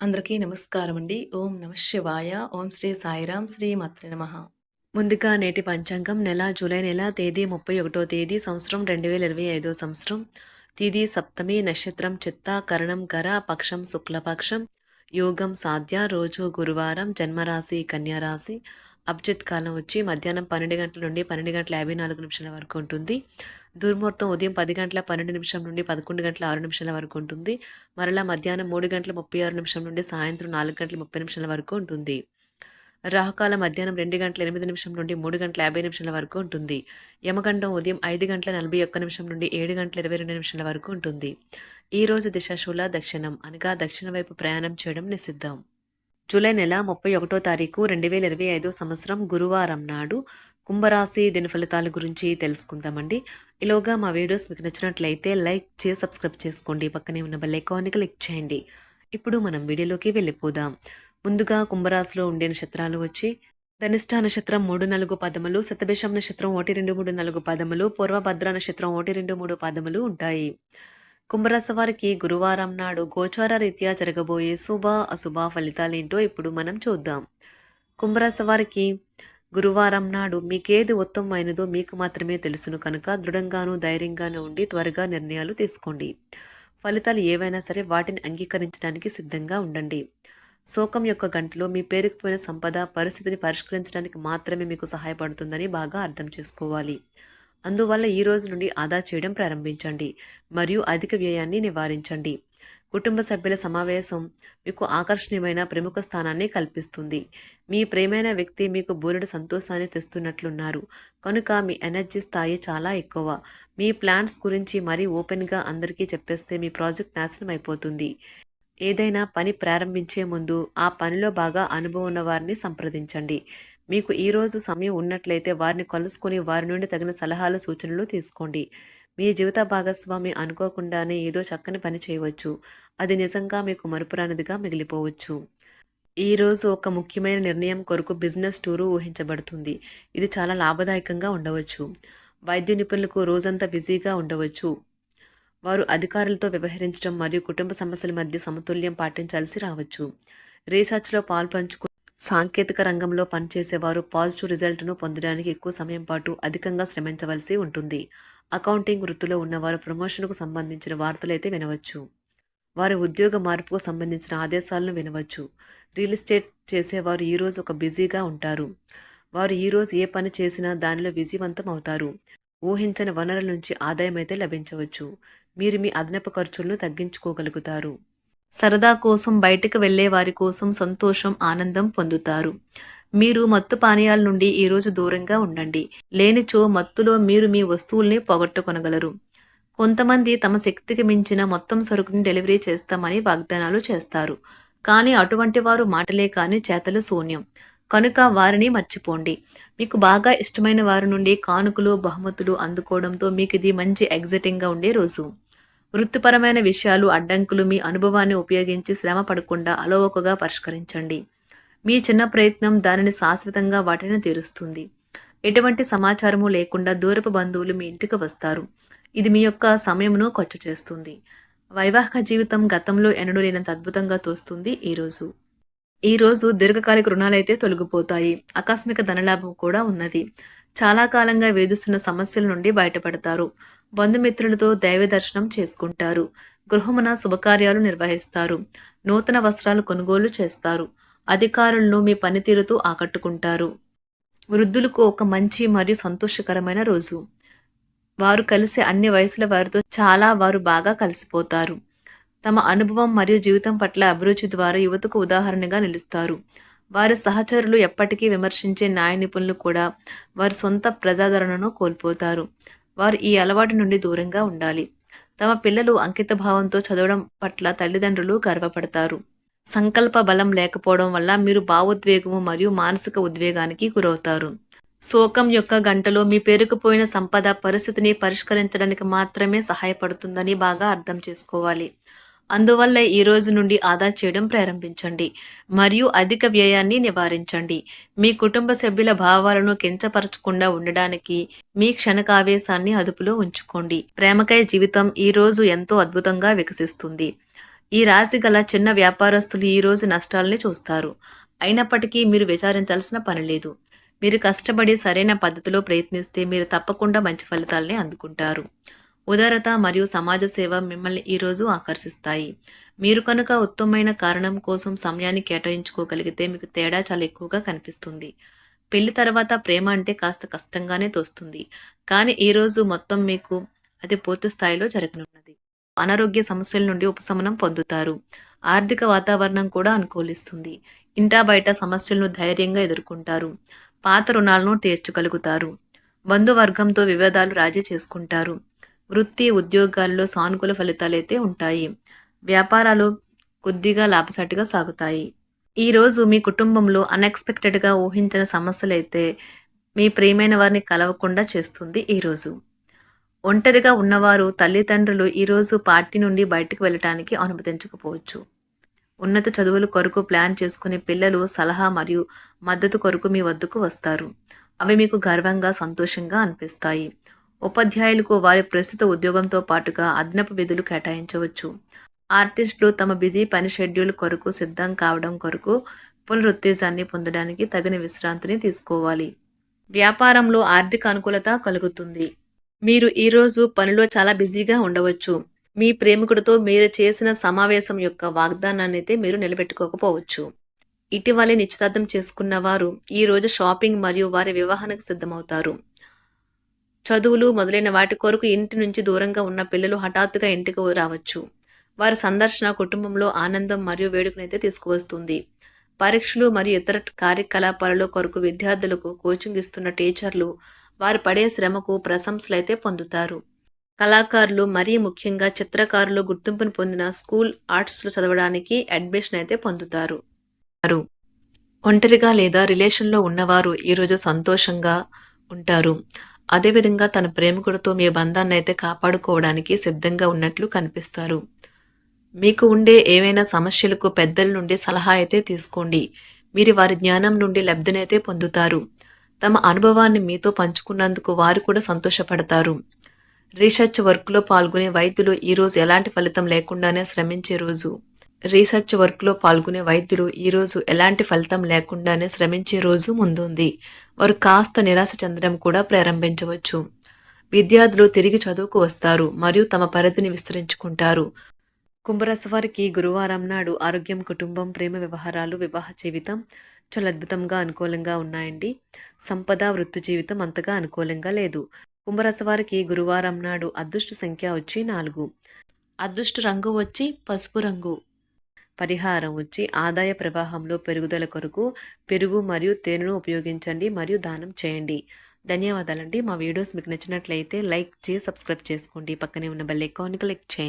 అందరికీ నమస్కారం అండి. ఓం నమ శివాయ. ఓం శ్రీ సాయిరాం శ్రీ మాత్రే నమః. ముందుగా నేటి పంచాంగం నెల జూలై నెల తేదీ 31వ తేదీ సంవత్సరం 2025 సంవత్సరం. తిథి సప్తమి, నక్షత్రం చిత్త, కరణం గర, పక్షం శుక్లపక్షం, యోగం సాధ్య, రోజు గురువారం, జన్మరాశి కన్యారాశి. అభిజిత్ కాలం వచ్చి మధ్యాహ్నం 12 గంటల నుండి 12 గంటల 54 నిమిషాల వరకు ఉంటుంది. దుర్ముహూర్తం ఉదయం 10 గంటల 12 నిమిషం నుండి 11 గంటల 6 నిమిషాల వరకు ఉంటుంది. మరలా మధ్యాహ్నం 3 గంటల 36 నిమిషం నుండి సాయంత్రం 4 గంటల 30 నిమిషాల వరకు ఉంటుంది. రాహుకాలం మధ్యాహ్నం 2 గంటల 8 నిమిషం నుండి 3 గంటల 50 నిమిషాల వరకు ఉంటుంది. యమగండం ఉదయం 5 గంటల 41 నిమిషం నుండి 7 గంటల 22 నిమిషాల వరకు ఉంటుంది. ఈ రోజు దిశాశూల దక్షిణం అనగా దక్షిణ వైపు ప్రయాణం చేయడం నిషిద్ధం. జూలై నెల 31వ తారీఖు 2025 సంవత్సరం గురువారం నాడు కుంభరాశి దిన ఫలితాల గురించి తెలుసుకుందామండి. ఈలోగా మా వీడియోస్ మీకు నచ్చినట్లయితే లైక్ చేసి సబ్స్క్రైబ్ చేసుకోండి. పక్కనే ఉన్న బెల్ ఐకాన్ని క్లిక్ చేయండి. ఇప్పుడు మనం వీడియోలోకి వెళ్ళిపోదాం. ముందుగా కుంభరాశిలో ఉండే నక్షత్రాలు వచ్చి ధనిష్ఠ నక్షత్రం 3, 4 పదములు, శతభిషం నక్షత్రం 1, 2, 3, 4 పదములు, పూర్వభద్ర నక్షత్రం 1, 2, 3 పదములు ఉంటాయి. కుంభరాశి వారికి గురువారం నాడు గోచార రీత్యా జరగబోయే శుభ అశుభ ఫలితాలేంటో ఇప్పుడు మనం చూద్దాం. కుంభరాశి వారికి గురువారం నాడు మీకేది ఉత్తమమైనదో మీకు మాత్రమే తెలుసును కనుక దృఢంగాను ధైర్యంగాను ఉండి త్వరగా నిర్ణయాలు తీసుకోండి. ఫలితాలు ఏవైనా సరే వాటిని అంగీకరించడానికి సిద్ధంగా ఉండండి. శోకం యొక్క గంటలో మీ పేరుకుపోయిన సంపద పరిస్థితిని పరిష్కరించడానికి మాత్రమే మీకు సహాయపడుతుందని బాగా అర్థం చేసుకోవాలి. అందువల్ల ఈ రోజు నుండి ఆదా చేయడం ప్రారంభించండి మరియు అధిక వ్యయాన్ని నివారించండి. కుటుంబ సభ్యుల సమావేశం మీకు ఆకర్షణీయమైన ప్రముఖ స్థానాన్ని కల్పిస్తుంది. మీ ప్రేమైన వ్యక్తి మీకు బోలెడు సంతోషాన్ని తెస్తున్నట్లున్నారు కనుక మీ ఎనర్జీ స్థాయి చాలా ఎక్కువ. మీ ప్లాన్స్ గురించి మరీ ఓపెన్గా అందరికీ చెప్పేస్తే మీ ప్రాజెక్ట్ నాశనం అయిపోతుంది. ఏదైనా పని ప్రారంభించే ముందు ఆ పనిలో బాగా అనుభవం ఉన్న వారిని సంప్రదించండి. మీకు ఈరోజు సమయం ఉన్నట్లయితే వారిని కలుసుకొని వారి నుండి తగిన సలహాలు సూచనలు తీసుకోండి. మీ జీవిత భాగస్వామి అనుకోకుండానే ఏదో చక్కని పని చేయవచ్చు. అది నిజంగా మీకు మరుపురానిదిగా మిగిలిపోవచ్చు. ఈరోజు ఒక ముఖ్యమైన నిర్ణయం కొరకు బిజినెస్ టూరు ఊహించబడుతుంది. ఇది చాలా లాభదాయకంగా ఉండవచ్చు. వైద్య నిపుణులకు రోజంతా బిజీగా ఉండవచ్చు. వారు అధికారులతో వ్యవహరించడం మరియు కుటుంబ సమస్యల మధ్య సమతుల్యం పాటించాల్సి రావచ్చు. రీసెర్చ్లో పాల్పంచుకు సాంకేతిక రంగంలో పనిచేసేవారు పాజిటివ్ రిజల్ట్ను పొందడానికి ఎక్కువ సమయం పాటు అధికంగా శ్రమించవలసి ఉంటుంది. అకౌంటింగ్ వృత్తిలో ఉన్నవారు ప్రమోషన్కు సంబంధించిన వార్తలైతే వినవచ్చు. వారి ఉద్యోగ మార్పుకు సంబంధించిన ఆదేశాలను వినవచ్చు. రియల్ ఎస్టేట్ చేసేవారు ఈరోజు ఒక బిజీగా ఉంటారు. వారు ఈరోజు ఏ పని చేసినా దానిలో విజయవంతం అవుతారు. ఊహించని వనరుల నుంచి ఆదాయం అయితే లభించవచ్చు. మీరు మీ అదనపు ఖర్చులను తగ్గించుకోగలుగుతారు. సరదా కోసం బయటకు వెళ్లే వారి కోసం సంతోషం, ఆనందం పొందుతారు. మీరు మత్తు పానీయాల నుండి ఈరోజు దూరంగా ఉండండి. లేనిచో మత్తులో మీరు మీ వస్తువుల్ని పోగొట్టుకొనగలరు. కొంతమంది తమ శక్తికి మించిన మొత్తం సరుకుని డెలివరీ చేస్తామని వాగ్దానాలు చేస్తారు. కానీ అటువంటి వారు మాటలే కానీ చేతలు శూన్యం. కనుక వారిని మర్చిపోండి. మీకు బాగా ఇష్టమైన వారి నుండి కానుకలు, బహుమతులు అందుకోవడంతో మీకు ఇది మంచి ఎగ్జైటింగ్గా ఉండే రోజు. వృత్తిపరమైన విషయాలు, అడ్డంకులు మీ అనుభవాన్ని ఉపయోగించి శ్రమ పడకుండా అలవోకగా పరిష్కరించండి. మీ చిన్న ప్రయత్నం దానిని శాశ్వతంగా వాటిని తీరుస్తుంది. ఎటువంటి సమాచారము లేకుండా దూరపు బంధువులు మీ ఇంటికి వస్తారు. ఇది మీ యొక్క సమయమును ఖర్చు చేస్తుంది. వైవాహిక జీవితం గతంలో ఎన్నడూ లేనంత అద్భుతంగా తోస్తుంది. ఈరోజు దీర్ఘకాలిక రుణాలైతే తొలగిపోతాయి. ఆకస్మిక ధనలాభం కూడా ఉన్నది. చాలా కాలంగా వేధిస్తున్న సమస్యల నుండి బయటపడతారు. బంధుమిత్రులతో దైవ దర్శనం చేసుకుంటారు. గృహమున శుభకార్యాలు నిర్వహిస్తారు. నూతన వస్త్రాలు కొనుగోలు చేస్తారు. అధికారులను మీ పనితీరుతో ఆకట్టుకుంటారు. వృద్ధులకు ఒక మంచి మరియు సంతోషకరమైన రోజు. వారు కలిసే అన్ని వయసుల వారితో వారు బాగా కలిసిపోతారు. తమ అనుభవం మరియు జీవితం పట్ల అభిరుచి ద్వారా యువతకు ఉదాహరణగా నిలుస్తారు. వారి సహచరులు ఎప్పటికీ విమర్శించే న్యాయ నిపుణులు కూడా వారి సొంత ప్రజాదరణను కోల్పోతారు. వారు ఈ అలవాటు నుండి దూరంగా ఉండాలి. తమ పిల్లలు అంకిత భావంతో చదవడం పట్ల తల్లిదండ్రులు గర్వపడతారు. సంకల్ప బలం లేకపోవడం వల్ల మీరు భావోద్వేగము మరియు మానసిక ఉద్వేగానికి గురవుతారు. శోకం యొక్క గంటలో మీ పేరుకుపోయిన సంపద పరిస్థితిని పరిష్కరించడానికి మాత్రమే సహాయపడుతుందని బాగా అర్థం చేసుకోవాలి. అందువల్ల ఈ రోజు నుండి ఆదా చేయడం ప్రారంభించండి మరియు అధిక వ్యయాన్ని నివారించండి. మీ కుటుంబ సభ్యుల భావాలను కించపరచకుండా ఉండడానికి మీ క్షణికావేశాన్ని అదుపులో ఉంచుకోండి. ప్రేమకై జీవితం ఈ రోజు ఎంతో అద్భుతంగా వికసిస్తుంది. ఈ రాశి గల చిన్న వ్యాపారస్తులు ఈరోజు నష్టాలని చూస్తారు. అయినప్పటికీ మీరు విచారించాల్సిన పని లేదు. మీరు కష్టపడి సరైన పద్ధతిలో ప్రయత్నిస్తే మీరు తప్పకుండా మంచి ఫలితాలని అందుకుంటారు. ఉదారత మరియు సమాజ సేవ మిమ్మల్ని ఈరోజు ఆకర్షిస్తాయి. మీరు కనుక ఉత్తమమైన కారణం కోసం సమయాన్ని కేటాయించుకోగలిగితే మీకు తేడా చాలా ఎక్కువగా కనిపిస్తుంది. పెళ్లి తర్వాత ప్రేమ అంటే కాస్త కష్టంగానే తోస్తుంది. కానీ ఈరోజు మొత్తం మీకు అది పూర్తి స్థాయిలో జరగనున్నది. అనారోగ్య సమస్యల నుండి ఉపశమనం పొందుతారు. ఆర్థిక వాతావరణం కూడా అనుకూలిస్తుంది. ఇంటా బయట సమస్యలను ధైర్యంగా ఎదుర్కొంటారు. పాత రుణాలను తీర్చగలుగుతారు. బంధువర్గంతో విభేదాలు రాజీ చేసుకుంటారు. వృత్తి ఉద్యోగాల్లో సానుకూల ఫలితాలైతే ఉంటాయి. వ్యాపారాలు కొద్దిగా లాభసాటిగా సాగుతాయి. ఈరోజు మీ కుటుంబంలో అన్ఎక్స్పెక్టెడ్గా ఊహించిన సమస్యలైతే మీ ప్రియమైన వారిని కలవకుండా చేస్తుంది ఈరోజు. ఒంటరిగా ఉన్నవారు తల్లిదండ్రులు ఈరోజు పార్టీ నుండి బయటకు వెళ్ళటానికి అనుమతించకపోవచ్చు. ఉన్నత చదువుల కొరకు ప్లాన్ చేసుకునే పిల్లలు సలహా మరియు మద్దతు కొరకు మీ వద్దకు వస్తారు. అవి మీకు గర్వంగా సంతోషంగా అనిపిస్తాయి. ఉపాధ్యాయులకు వారి ప్రస్తుత ఉద్యోగంతో పాటుగా అదనపు విధులు కేటాయించవచ్చు. ఆర్టిస్టులు తమ బిజీ పని షెడ్యూల్ కొరకు సిద్ధం కావడం కొరకు పునరుత్తేజాన్ని పొందడానికి తగిన విశ్రాంతిని తీసుకోవాలి. వ్యాపారంలో ఆర్థిక అనుకూలత కలుగుతుంది. మీరు ఈరోజు పనిలో చాలా బిజీగా ఉండవచ్చు. మీ ప్రేమికుడితో మీరు చేసిన సమావేశం యొక్క వాగ్దానాన్ని అయితే మీరు నిలబెట్టుకోకపోవచ్చు. ఇటీవలే నిశ్చితార్థం చేసుకున్న వారు ఈరోజు షాపింగ్ మరియు వారి వివాహానికి సిద్ధమవుతారు. చదువులు మొదలైన వాటి కొరకు ఇంటి నుంచి దూరంగా ఉన్న పిల్లలు హఠాత్తుగా ఇంటికి రావచ్చు. వారి సందర్శన కుటుంబంలో ఆనందం మరియు వేడుకనైతే తీసుకువస్తుంది. పరీక్షలు మరియు ఇతర కార్యకలాపాలలో కొరకు విద్యార్థులకు కోచింగ్ ఇస్తున్న టీచర్లు వారు పడే శ్రమకు ప్రశంసలైతే పొందుతారు. కళాకారులు మరీ ముఖ్యంగా చిత్రకారులు గుర్తింపును పొందిన స్కూల్ ఆర్ట్స్లో చదవడానికి అడ్మిషన్ అయితే పొందుతారు. ఒంటరిగా లేదా రిలేషన్లో ఉన్నవారు ఈరోజు సంతోషంగా ఉంటారు. అదేవిధంగా తన ప్రేమికుడితో మీ బంధాన్ని అయితే కాపాడుకోవడానికి సిద్ధంగా ఉన్నట్లు కనిపిస్తారు. మీకు ఉండే ఏవైనా సమస్యలకు పెద్దల నుండి సలహా అయితే తీసుకోండి. మీరు వారి జ్ఞానం నుండి లబ్ధినైతే పొందుతారు. తమ అనుభవాన్ని మీతో పంచుకున్నందుకు వారు కూడా సంతోషపడతారు. రీసెర్చ్ వర్క్లో పాల్గొనే వైద్యులు ఈరోజు ఎలాంటి ఫలితం లేకుండానే శ్రమించే రోజు. ఈరోజు ఎలాంటి ఫలితం లేకుండానే శ్రమించే రోజు ముందుంది. వారు కాస్త నిరాశ చెందడం కూడా ప్రారంభించవచ్చు. విద్యార్థులు తిరిగి చదువుకు వస్తారు మరియు తమ పరిధిని విస్తరించుకుంటారు. కుంభరాశి వారికి గురువారం నాడు ఆరోగ్యం, కుటుంబం, ప్రేమ వ్యవహారాలు, వివాహ జీవితం చాలా అద్భుతంగా అనుకూలంగా ఉన్నాయండి. సంపద, వృత్తి జీవితం అంతగా అనుకూలంగా లేదు. కుంభరాశి వారికి గురువారం నాడు అదృష్ట సంఖ్య వచ్చి 4. అదృష్ట రంగు వచ్చి పసుపు రంగు. పరిహారం వచ్చి ఆదాయ ప్రవాహంలో పెరుగుదల కొరకు పెరుగు మరియు తేనెను ఉపయోగించండి మరియు దానం చేయండి. ధన్యవాదాలండి. మా వీడియోస్ మీకు నచ్చినట్లయితే లైక్ చేసి సబ్స్క్రైబ్ చేసుకోండి. పక్కనే ఉన్న బెల్ ఐకాన్ని క్లిక్ చేయండి.